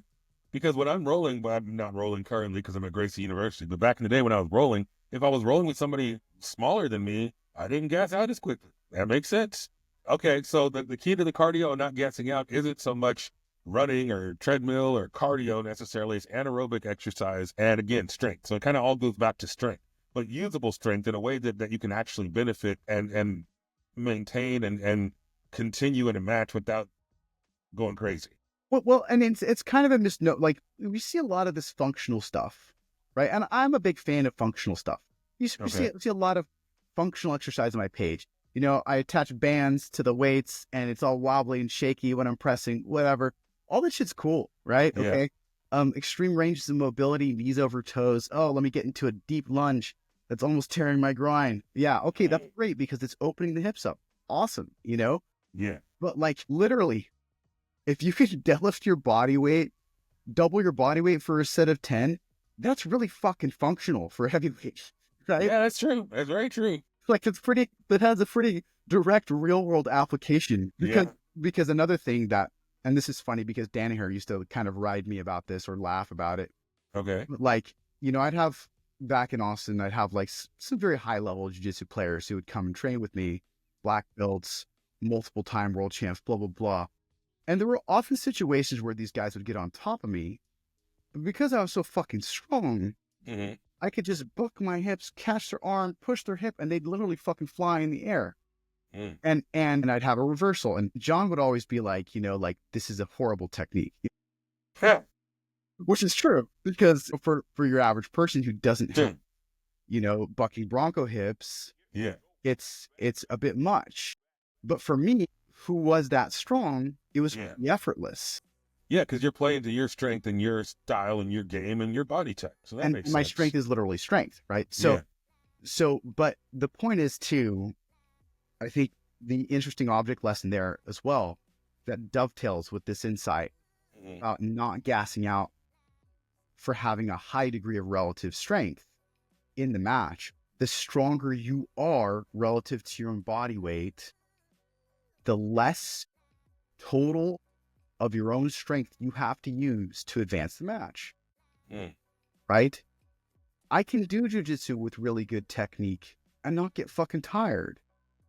Speaker 1: Because when I'm rolling, but I'm not rolling currently because I'm at Gracie University, but back in the day when I was rolling, if I was rolling with somebody smaller than me, I didn't gas out as quickly. That makes sense. Okay, so the key to the cardio and not gassing out isn't so much running or treadmill or cardio necessarily. It's anaerobic exercise and, again, strength. So it kind of all goes back to strength, but usable strength in a way that you can actually benefit and maintain and continue in a match without going crazy.
Speaker 2: Well, and it's kind of a misnomer. Like, we see a lot of this functional stuff, right? And I'm a big fan of functional stuff. You see a lot of functional exercise on my page. I attach bands to the weights and it's all wobbly and shaky when I'm pressing, whatever. All that shit's cool, right?
Speaker 1: Yeah.
Speaker 2: Okay. Extreme ranges of mobility, knees over toes. Oh, let me get into a deep lunge that's almost tearing my groin. Yeah, okay, that's great because it's opening the hips up. Awesome, Yeah. But like literally, if you could deadlift your body weight, double your body weight for a set of 10, that's really fucking functional for heavyweight, right?
Speaker 1: Yeah, that's true. That's very true.
Speaker 2: Like that has a pretty direct real world application because another thing that, and this is funny because Danaher used to kind of ride me about this or laugh about it.
Speaker 1: Okay.
Speaker 2: But like, I'd have back in Austin, I'd have like some very high level jiu-jitsu players who would come and train with me, black belts, multiple time world champs, blah, blah, blah. And there were often situations where these guys would get on top of me, but because I was so fucking strong, I could just book my hips, catch their arm, push their hip, and they'd literally fucking fly in the air. And I'd have a reversal. And John would always be like, like, this is a horrible technique. Which is true, because for your average person who doesn't have, bucking bronco hips, it's a bit much. But for me, who was that strong, it was
Speaker 1: Yeah.
Speaker 2: effortless.
Speaker 1: Yeah, because you're playing to your strength and your style and your game and your body type. So that
Speaker 2: And
Speaker 1: makes
Speaker 2: my
Speaker 1: sense.
Speaker 2: strength is literally strength, right?
Speaker 1: Yeah.
Speaker 2: But the point is too, I think the interesting object lesson there as well, that dovetails with this insight
Speaker 1: Mhm.
Speaker 2: about not gassing out for having a high degree of relative strength in the match. The stronger you are relative to your own body weight, the less total of your own strength you have to use to advance the match,
Speaker 1: Mm.
Speaker 2: right? I can do jiu-jitsu with really good technique and not get fucking tired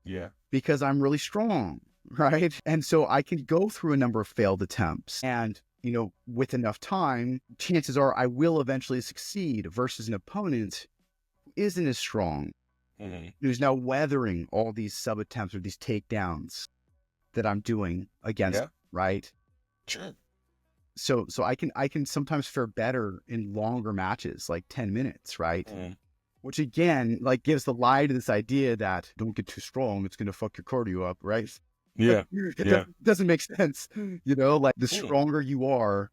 Speaker 1: Yeah.
Speaker 2: because I'm really strong, right? And so I can go through a number of failed attempts and, with enough time, chances are I will eventually succeed versus an opponent who isn't as strong,
Speaker 1: Mhm.
Speaker 2: who's now weathering all these sub attempts or these takedowns that I'm doing against,
Speaker 1: Yeah.
Speaker 2: right?
Speaker 1: Sure.
Speaker 2: So I can sometimes fare better in longer matches, like 10 minutes, right?
Speaker 1: Mhm.
Speaker 2: Which again, like gives the lie to this idea that don't get too strong, it's gonna fuck your cardio up, right?
Speaker 1: Yeah.
Speaker 2: It
Speaker 1: Yeah.
Speaker 2: doesn't make sense. Like the
Speaker 1: Mm.
Speaker 2: stronger you are,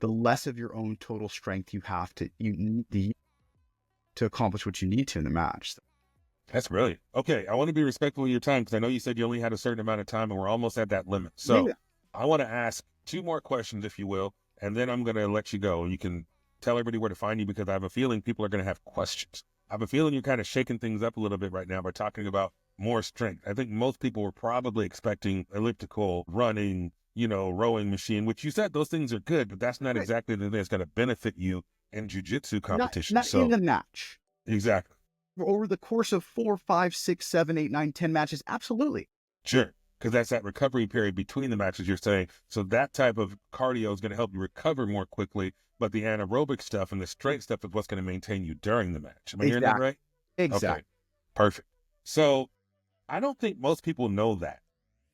Speaker 2: the less of your own total strength you need to accomplish what you need to in the match.
Speaker 1: That's brilliant. Okay, I want to be respectful of your time because I know you said you only had a certain amount of time and we're almost at that limit. So
Speaker 2: Yeah.
Speaker 1: I want to ask 2 more questions, if you will, and then I'm going to let you go. You can tell everybody where to find you because I have a feeling people are going to have questions. I have a feeling you're kind of shaking things up a little bit right now by talking about more strength. I think most people were probably expecting elliptical, running, rowing machine, which you said those things are good, but that's not
Speaker 2: Right.
Speaker 1: exactly the thing that's going to benefit you in jiu-jitsu competition.
Speaker 2: Not in
Speaker 1: So
Speaker 2: the match.
Speaker 1: exactly.
Speaker 2: Over the course of 4, 5, 6, 7, 8, 9, 10 matches, absolutely.
Speaker 1: Sure. Because that's that recovery period between the matches you're saying. So that type of cardio is going to help you recover more quickly. But the anaerobic stuff and the strength stuff is what's going to maintain you during the match. Am I hearing that
Speaker 2: Exactly.
Speaker 1: right? Okay.
Speaker 2: Exactly.
Speaker 1: Perfect. So I don't think most people know that.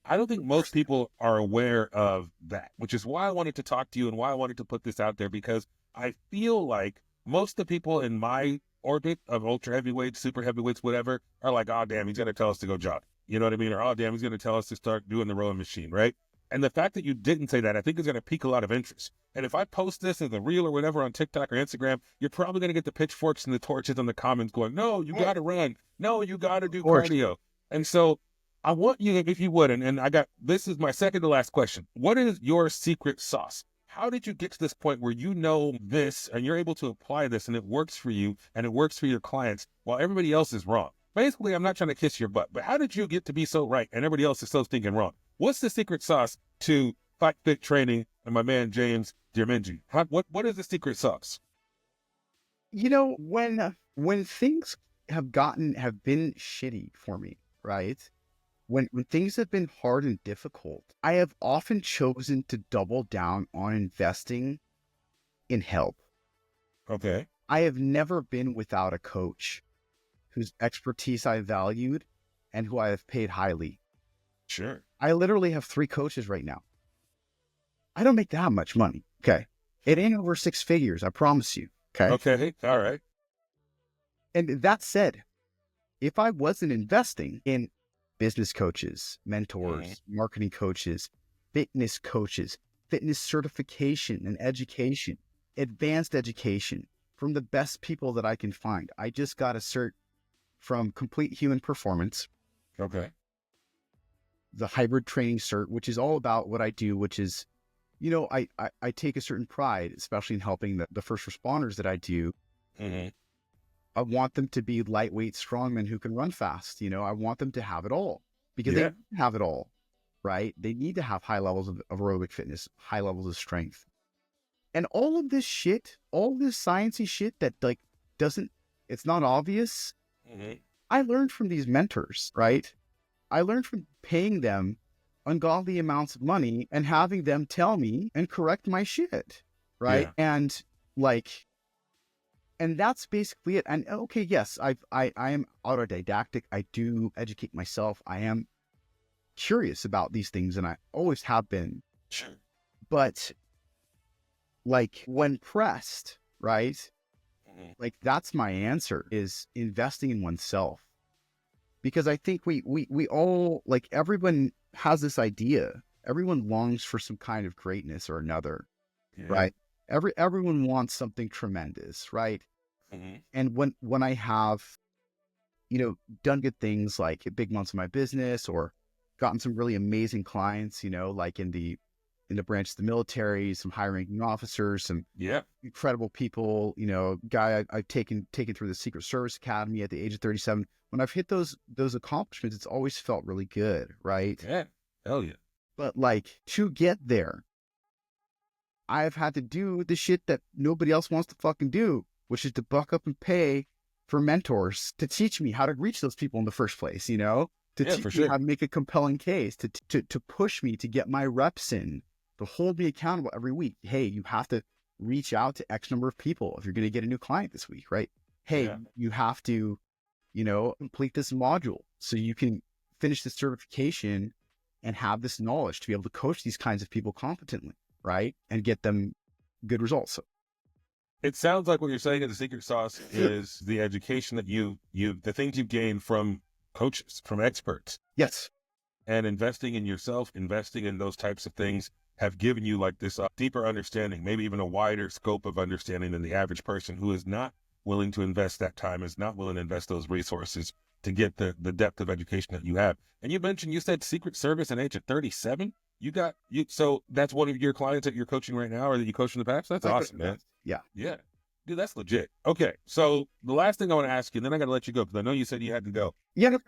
Speaker 1: I don't think most people are aware of that, which is why I wanted to talk to you and why I wanted to put this out there, because I feel like most of the people in my orbit of ultra heavyweights, super heavyweights, whatever, are like, oh, damn, he's going to tell us to go jog. You know what I mean? Or, oh, damn, he's going to tell us to start doing the rowing machine, right? And the fact that you didn't say that, I think is going to pique a lot of interest. And if I post this as a reel or whatever on TikTok or Instagram, you're probably going to get the pitchforks and the torches on the comments going, no, you got to run. No, you got to do
Speaker 2: Of course.
Speaker 1: cardio. And so I want you, if you would, and this is my second to last question. What is your secret sauce? How did you get to this point where you know this and you're able to apply this and it works for you and it works for your clients while everybody else is wrong? Basically, I'm not trying to kiss your butt, but how did you get to be so right and everybody else is so stinking wrong? What's the secret sauce to Fight Fit Training and my man James Deirmendjian? What is the secret sauce?
Speaker 2: When things have been shitty for me, right? When things have been hard and difficult, I have often chosen to double down on investing in help.
Speaker 1: Okay.
Speaker 2: I have never been without a coach whose expertise I valued and who I have paid highly.
Speaker 1: Sure.
Speaker 2: I literally have 3 coaches right now. I don't make that much money. Okay. It ain't over 6 figures, I promise you. Okay.
Speaker 1: Okay. All right.
Speaker 2: And that said, if I wasn't investing in business coaches, mentors, marketing coaches, fitness certification and education, advanced education from the best people that I can find. I just got a cert from Complete Human Performance,
Speaker 1: Okay.
Speaker 2: the hybrid training cert, which is all about what I do, which is, I take a certain pride, especially in helping the first responders that I do.
Speaker 1: Mm-hmm.
Speaker 2: I want them to be lightweight strongmen who can run fast. I want them to have it all because
Speaker 1: Yeah.
Speaker 2: they have it all, right? They need to have high levels of aerobic fitness, high levels of strength. And all of this shit, all this sciencey shit that it's not obvious.
Speaker 1: Mm-hmm.
Speaker 2: I learned from these mentors, right? I learned from paying them ungodly amounts of money and having them tell me and correct my shit, right?
Speaker 1: Yeah.
Speaker 2: And that's basically it. And okay, yes, I am autodidactic. I do educate myself. I am curious about these things, and I always have been.
Speaker 1: Sure.
Speaker 2: But like when pressed, right?
Speaker 1: Mm-hmm.
Speaker 2: Like that's my answer, is investing in oneself. because I think we all, like, everyone has this idea. Everyone longs for some kind of greatness or another,
Speaker 1: Yeah.
Speaker 2: right? Everyone wants something tremendous, right?
Speaker 1: Mm-hmm.
Speaker 2: And when I have, done good things like big months of my business or gotten some really amazing clients, like in the branch of the military, some high ranking officers, some
Speaker 1: Yeah.
Speaker 2: incredible people, guy I've taken through the Secret Service Academy at the age of 37. When I've hit those accomplishments, it's always felt really good, right?
Speaker 1: Yeah. Hell yeah.
Speaker 2: But like, to get there, I've had to do the shit that nobody else wants to fucking do, which is to buck up and pay for mentors to teach me how to reach those people in the first place, to
Speaker 1: Yeah,
Speaker 2: teach
Speaker 1: for
Speaker 2: me
Speaker 1: sure.
Speaker 2: how to make a compelling case, to push me to get my reps in, to hold me accountable every week. Hey, you have to reach out to X number of people if you're going to get a new client this week, right? Hey,
Speaker 1: Yeah.
Speaker 2: you have to, complete this module so you can finish the certification and have this knowledge to be able to coach these kinds of people competently, right? And get them good results.
Speaker 1: It sounds like what you're saying is the secret sauce is the education that the things you've gained from coaches, from experts,
Speaker 2: Yes.
Speaker 1: and investing in yourself, investing in those types of things have given you like this deeper understanding, maybe even a wider scope of understanding than the average person who is not willing to invest that time, is not willing to invest those resources to get the depth of education that you have. And you said Secret Service at age of 37. So that's one of your clients that you're coaching right now or that you coached in the past? That's awesome, man.
Speaker 2: Yeah.
Speaker 1: Yeah. Dude, that's legit. Okay. So the last thing I want to ask you, and then I got to let you go because I know you said you had to go.
Speaker 2: Yeah. No.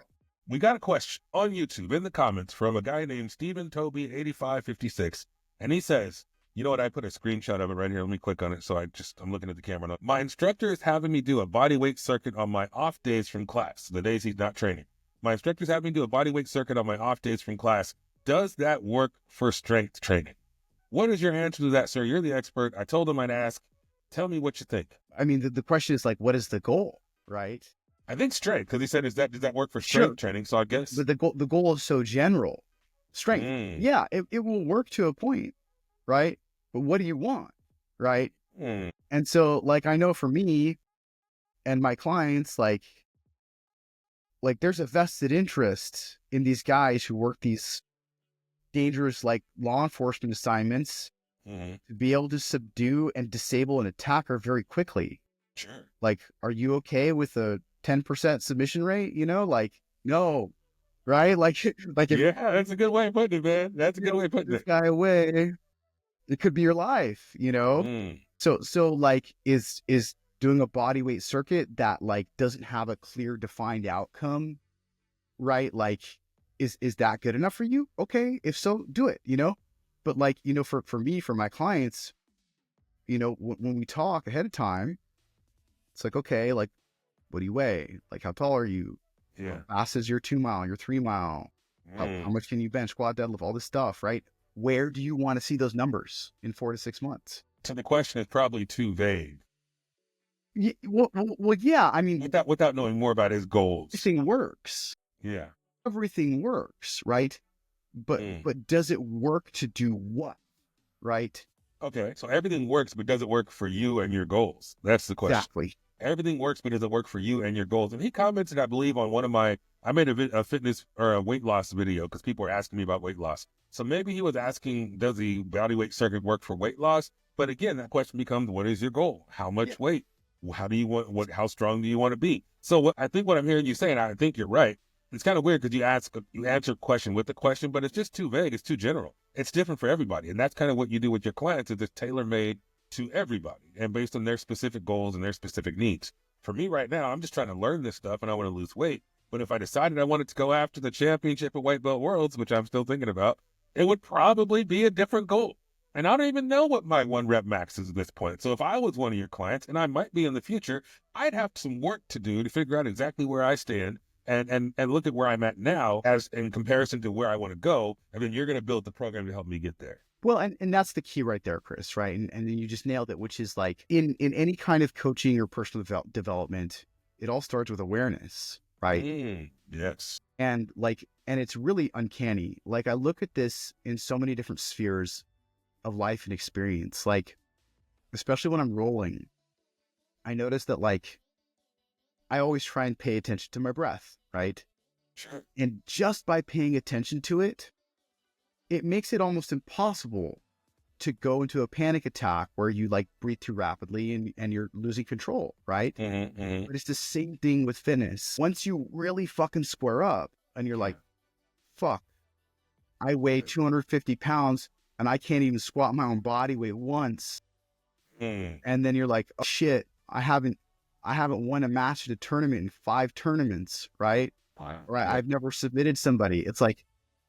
Speaker 1: We got a question on YouTube in the comments from a guy named Stephen Toby 8556. And he says, you know what? I put a screenshot of it right here. Let me click on it. So I'm looking at the camera now. My instructor is having me do a body weight circuit on my off days from class, the days he's not training. My instructor's having me do a body weight circuit on my off days from class. Does that work for strength training? What is your answer to that, sir? You're the expert. I told him I'd ask. Tell me what you think.
Speaker 2: I mean, the question is like, what is the goal, right?
Speaker 1: I think strength, because he said, does that work for strength training? So I guess.
Speaker 2: But the goal is so general. Strength. Yeah, it will work to a point, right? But what do you want, right? And so, like, I know for me and my clients, like there's a vested interest in these guys who work these dangerous, like, law enforcement assignments to be able to subdue and disable an attacker very quickly.
Speaker 1: Sure. Like,
Speaker 2: are you okay with a 10% submission rate? Like, no, right? Like if,
Speaker 1: yeah, that's a good way of putting it, man. That's a good way of putting
Speaker 2: this
Speaker 1: it.
Speaker 2: guy away, it could be your life, So like, is doing a body weight circuit that like doesn't have a clear defined outcome, right? Like, is that good enough for you? Okay, if so, do it, But like, for me, for my clients, when we talk ahead of time, it's like, okay, like, what do you weigh? Like, how tall are you?
Speaker 1: Yeah.
Speaker 2: How fast is your 2 mile, your 3 mile? How much can you bench, squat, deadlift, all this stuff, right? Where do you want to see those numbers in 4 to 6 months?
Speaker 1: So the question is probably too vague.
Speaker 2: Yeah, well, yeah. I mean,
Speaker 1: without knowing more about his goals.
Speaker 2: Everything works.
Speaker 1: Yeah.
Speaker 2: Everything works, right? But does it work to do what, right?
Speaker 1: Okay, so everything works, but does it work for you and your goals? That's the question.
Speaker 2: Exactly.
Speaker 1: Everything works, but does it work for you and your goals? And he commented, I believe, on one of I made a fitness or a weight loss video because people were asking me about weight loss. So maybe he was asking, does the body weight circuit work for weight loss? But again, that question becomes, what is your goal? How much weight? How do you want, how strong do you want to be? So I think what I'm hearing you saying, I think you're right. It's kind of weird because you answer a question with the question, but it's just too vague. It's too general. It's different for everybody. And that's kind of what you do with your clients, is it's tailor-made to everybody and based on their specific goals and their specific needs. For me right now, I'm just trying to learn this stuff and I want to lose weight. But if I decided I wanted to go after the championship at White Belt Worlds, which I'm still thinking about, it would probably be a different goal. And I don't even know what my 1 rep max is at this point. So if I was one of your clients, and I might be in the future, I'd have some work to do to figure out exactly where I stand and look at where I'm at now as in comparison to where I want to go. And then you're going to build the program to help me get there.
Speaker 2: Well, and that's the key right there, Chris, right? And then you just nailed it, which is like in any kind of coaching or personal development, it all starts with awareness, right?
Speaker 1: Yes.
Speaker 2: And it's really uncanny. Like, I look at this in so many different spheres of life and experience, like, especially when I'm rolling, I notice that, like, I always try and pay attention to my breath, right?
Speaker 1: Sure.
Speaker 2: And just by paying attention to it, it makes it almost impossible to go into a panic attack where you like breathe too rapidly and you're losing control, right? But it's the same thing with fitness. Once you really fucking square up and you're like, fuck, I weigh 250 pounds and I can't even squat my own body weight once. And then you're like, oh shit, I haven't won a match at a tournament in 5 tournaments, right? Right. I've never submitted somebody. It's like,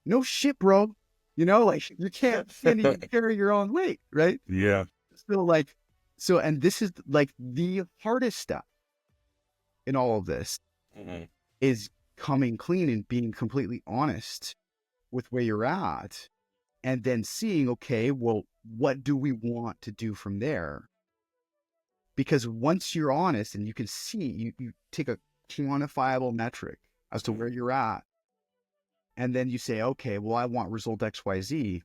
Speaker 2: no shit, bro. You know, like you can't even carry your own weight, right?
Speaker 1: Yeah.
Speaker 2: And this is like the hardest step in all of this is coming clean and being completely honest with where you're at, and then seeing, okay, well, what do we want to do from there? Because once you're honest and you can see, you take a quantifiable metric as to where you're at, and then you say, okay, well, I want result XYZ.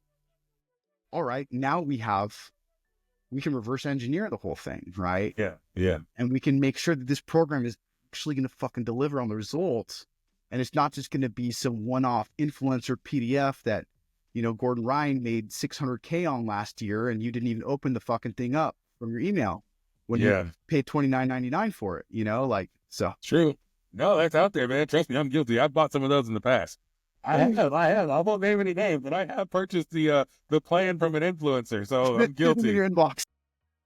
Speaker 2: All right, now we can reverse engineer the whole thing, right?
Speaker 1: Yeah. Yeah.
Speaker 2: And we can make sure that this program is actually going to fucking deliver on the results. And it's not just going to be some one-off influencer PDF that, you know, Gordon Ryan made 600K on last year and you didn't even open the fucking thing up from your email when you paid $29.99 for it, you know, like, so.
Speaker 1: True. No, that's out there, man. Trust me, I'm guilty. I've bought some of those in the past. I have. I won't name any names, but I have purchased the plan from an influencer, so I'm guilty.
Speaker 2: In your inbox.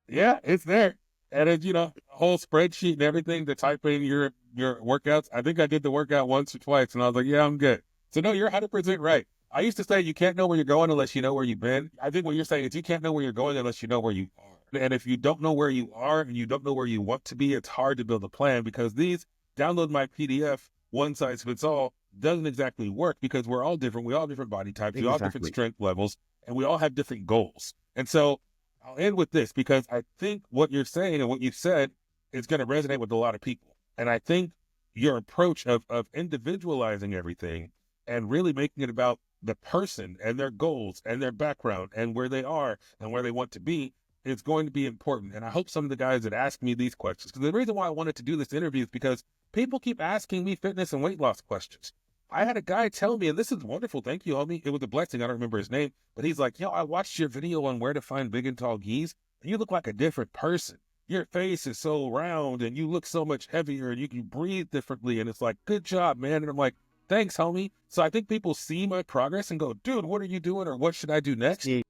Speaker 1: Yeah, it's there. And it's, you know, a whole spreadsheet and everything to type in your workouts. I think I did the workout once or twice, and I was like, yeah, I'm good. So no, you're 100% right. I used to say you can't know where you're going unless you know where you've been. I think what you're saying is you can't know where you're going unless you know where you are. And if you don't know where you are and you don't know where you want to be, it's hard to build a plan, because these download my PDF, one size fits all, doesn't exactly work, because we're all different. We all have different body types. We all have different strength levels, and we all have different goals. And so I'll end with this, because I think what you're saying and what you've said is going to resonate with a lot of people. And I think your approach of individualizing everything and really making it about the person and their goals and their background and where they are and where they want to be is going to be important. And I hope some of the guys that ask me these questions, because the reason why I wanted to do this interview is because people keep asking me fitness and weight loss questions. I had a guy tell me, and this is wonderful, thank you, homie. It was a blessing. I don't remember his name, but he's like, yo, I watched your video on where to find big and tall gis, and you look like a different person. Your face is so round, and you look so much heavier, and you can breathe differently, and it's like, good job, man. And I'm like, thanks, homie. So I think people see my progress and go, dude, what are you doing, or what should I do next? Yeah.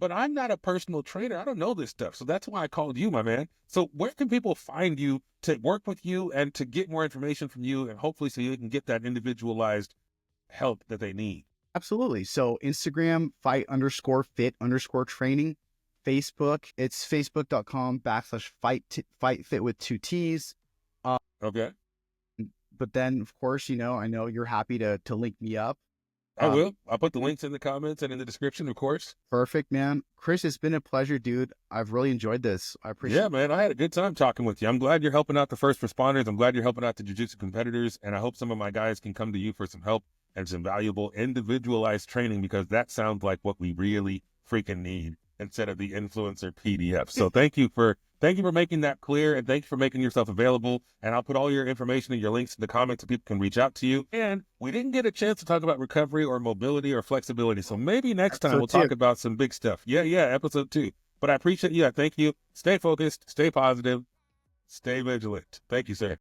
Speaker 1: But I'm not a personal trainer. I don't know this stuff. So that's why I called you, my man. So where can people find you to work with you and to get more information from you, and hopefully so you can get that individualized help that they need?
Speaker 2: Absolutely. So Instagram, fight_fit_training. Facebook, it's facebook.com/fight_fit with 2 T's.
Speaker 1: Okay.
Speaker 2: But then, of course, you know, I know you're happy to link me up.
Speaker 1: I will. I'll put the links in the comments and in the description, of course.
Speaker 2: Perfect, man. Chris, it's been a pleasure, dude. I've really enjoyed this. I appreciate it.
Speaker 1: Yeah, man. I had a good time talking with you. I'm glad you're helping out the first responders. I'm glad you're helping out the jiu-jitsu competitors. And I hope some of my guys can come to you for some help and some valuable individualized training, because that sounds like what we really freaking need instead of the influencer PDF. So thank you for making that clear, and thank you for making yourself available. And I'll put all your information and your links in the comments so people can reach out to you. And we didn't get a chance to talk about recovery or mobility or flexibility. So maybe next time we'll talk about some big stuff. Yeah, episode 2. But I appreciate you. I thank you. Stay focused, stay positive, stay vigilant. Thank you, sir.